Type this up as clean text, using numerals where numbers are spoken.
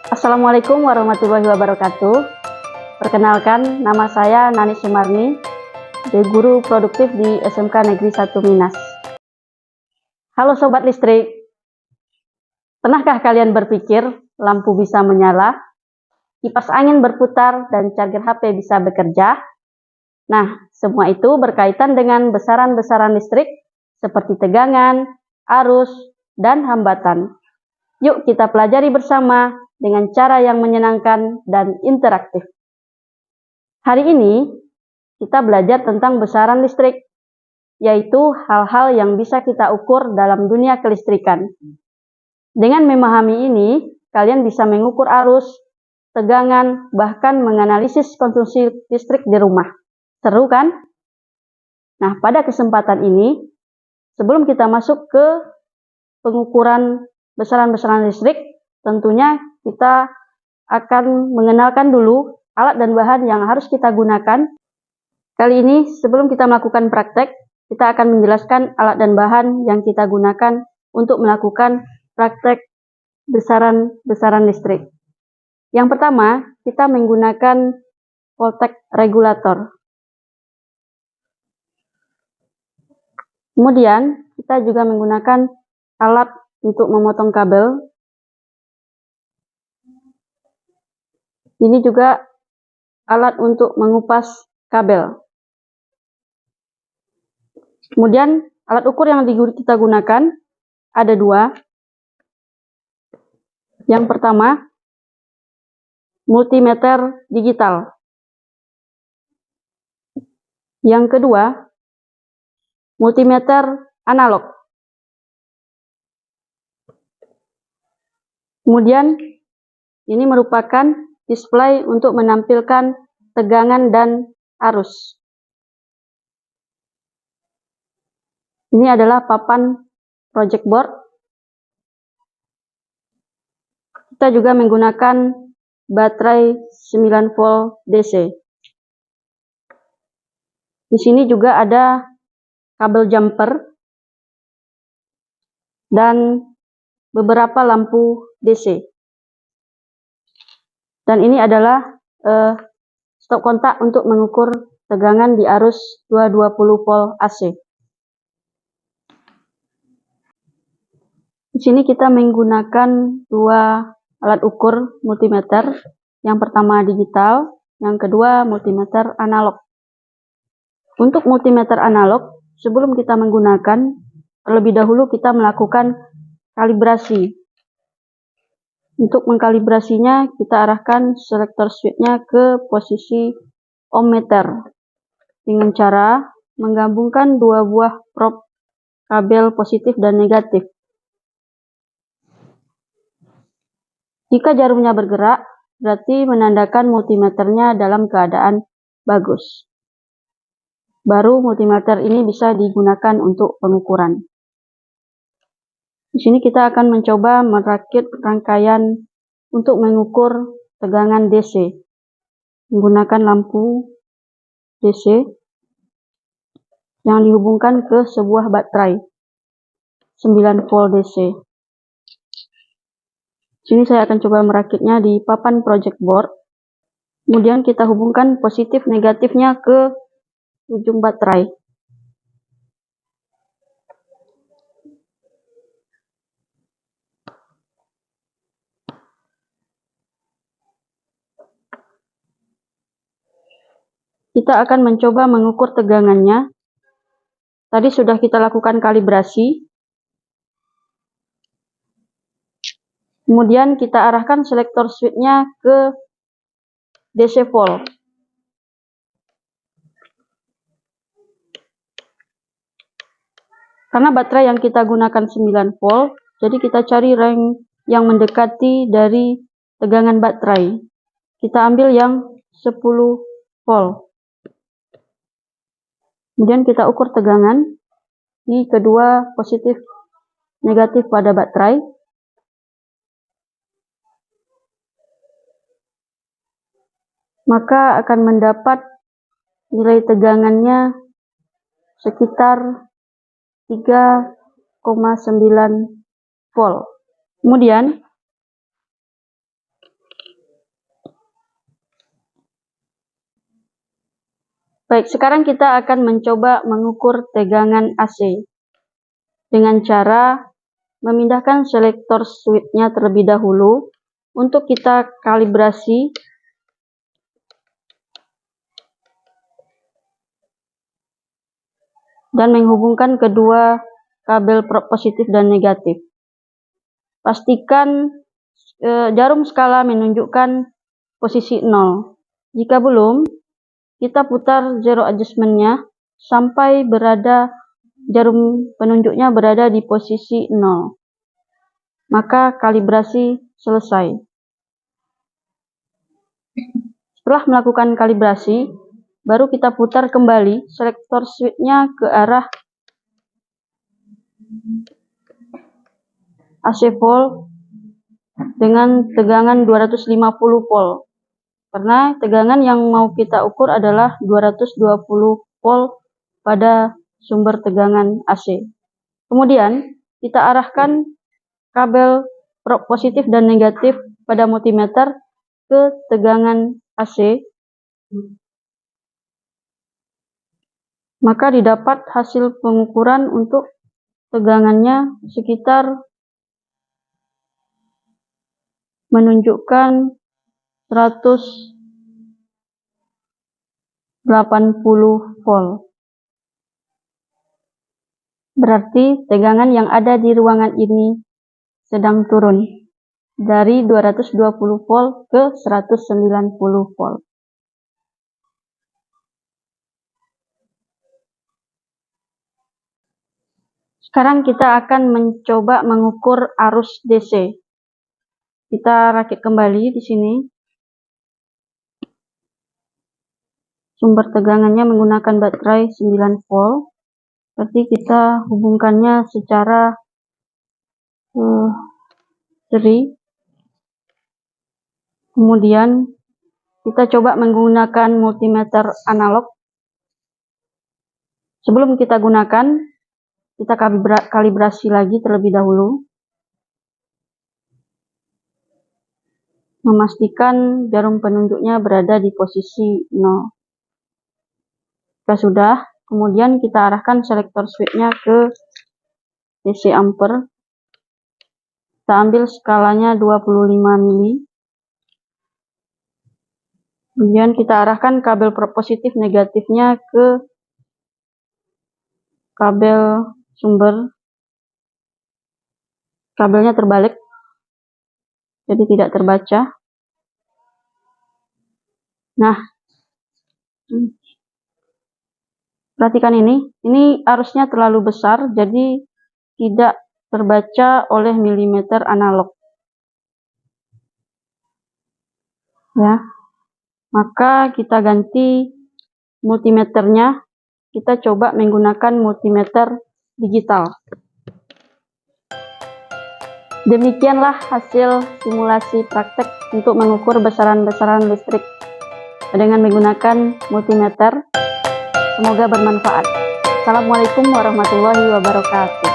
Assalamualaikum warahmatullahi wabarakatuh. Perkenalkan, nama saya Nani Sumarni, guru produktif di SMK Negeri 1 Minas. Halo Sobat Listrik, pernahkah kalian berpikir lampu bisa menyala, kipas angin berputar, dan charger HP bisa bekerja? Nah, semua itu berkaitan dengan besaran-besaran listrik seperti tegangan, arus, dan hambatan. Yuk kita pelajari bersama dengan cara yang menyenangkan dan interaktif. Hari ini kita belajar tentang besaran listrik, yaitu hal-hal yang bisa kita ukur dalam dunia kelistrikan. Dengan memahami ini, kalian bisa mengukur arus, tegangan, bahkan menganalisis konsumsi listrik di rumah. Seru kan? Nah, pada kesempatan ini, sebelum kita masuk ke pengukuran besaran-besaran listrik, tentunya kita akan mengenalkan dulu alat dan bahan yang harus kita gunakan. Kali ini, sebelum kita melakukan praktek, kita akan menjelaskan alat dan bahan yang kita gunakan untuk melakukan praktek besaran-besaran listrik. Yang pertama, kita menggunakan voltage regulator. Kemudian, kita juga menggunakan alat untuk memotong kabel. Ini juga alat untuk mengupas kabel. Kemudian, alat ukur yang kita gunakan ada dua. Yang pertama, multimeter digital. Yang kedua, multimeter analog. Kemudian, ini merupakan display untuk menampilkan tegangan dan arus. Ini adalah papan project board. Kita juga menggunakan baterai 9 volt DC. Di sini juga ada kabel jumper dan beberapa lampu DC. Dan ini adalah stop kontak untuk mengukur tegangan di arus 220 volt AC. Di sini kita menggunakan dua alat ukur multimeter. Yang pertama digital, yang kedua multimeter analog. Untuk multimeter analog, sebelum kita menggunakan, terlebih dahulu kita melakukan kalibrasi. Untuk mengkalibrasinya, kita arahkan selektor switch-nya ke posisi ohmmeter dengan cara menggabungkan dua buah probe kabel positif dan negatif. Jika jarumnya bergerak, berarti menandakan multimeternya dalam keadaan bagus. Baru multimeter ini bisa digunakan untuk pengukuran. Di sini kita akan mencoba merakit rangkaian untuk mengukur tegangan DC. Menggunakan lampu DC yang dihubungkan ke sebuah baterai 9 volt DC. Sini saya akan coba merakitnya di papan project board. Kemudian kita hubungkan positif negatifnya ke ujung baterai. Kita akan mencoba mengukur tegangannya. Tadi sudah kita lakukan kalibrasi. Kemudian kita arahkan selektor switch-nya ke DC volt. Karena baterai yang kita gunakan 9 volt, jadi kita cari rank yang mendekati dari tegangan baterai. Kita ambil yang 10 volt. Kemudian kita ukur tegangan di kedua positif negatif pada baterai. Maka akan mendapat nilai tegangannya sekitar 3,9 volt. Kemudian Baik, sekarang kita akan mencoba mengukur tegangan AC dengan cara memindahkan selektor switch-nya terlebih dahulu untuk kita kalibrasi dan menghubungkan kedua kabel positif dan negatif. Pastikan jarum skala menunjukkan posisi 0. Jika belum, kita putar zero adjustment-nya sampai jarum penunjuknya berada di posisi 0. Maka kalibrasi selesai. Setelah melakukan kalibrasi, baru kita putar kembali selektor switch-nya ke arah AC volt dengan tegangan 250 volt. Karena tegangan yang mau kita ukur adalah 220 volt pada sumber tegangan AC. Kemudian kita arahkan kabel positif dan negatif pada multimeter ke tegangan AC. Maka didapat hasil pengukuran untuk tegangannya sekitar menunjukkan 180 volt. Berarti tegangan yang ada di ruangan ini sedang turun dari 220 volt ke 190 volt. Sekarang kita akan mencoba mengukur arus DC. Kita rakit kembali di sini. Sumber tegangannya menggunakan baterai 9 volt. Berarti kita hubungkannya secara seri. Kemudian kita coba menggunakan multimeter analog. Sebelum kita gunakan, kita kalibrasi lagi terlebih dahulu. Memastikan jarum penunjuknya berada di posisi 0. Jika sudah, kemudian kita arahkan selektor switch-nya ke DC ampere. Kita ambil skalanya 25 mili. Kemudian kita arahkan kabel positif negatifnya ke kabel sumber. Kabelnya terbalik, jadi tidak terbaca. Nah, perhatikan ini arusnya terlalu besar, jadi tidak terbaca oleh milimeter analog. Ya, maka kita ganti multimeternya. Kita coba menggunakan multimeter digital. Demikianlah hasil simulasi praktek untuk mengukur besaran-besaran listrik dengan menggunakan multimeter. Semoga bermanfaat. Assalamualaikum warahmatullahi wabarakatuh.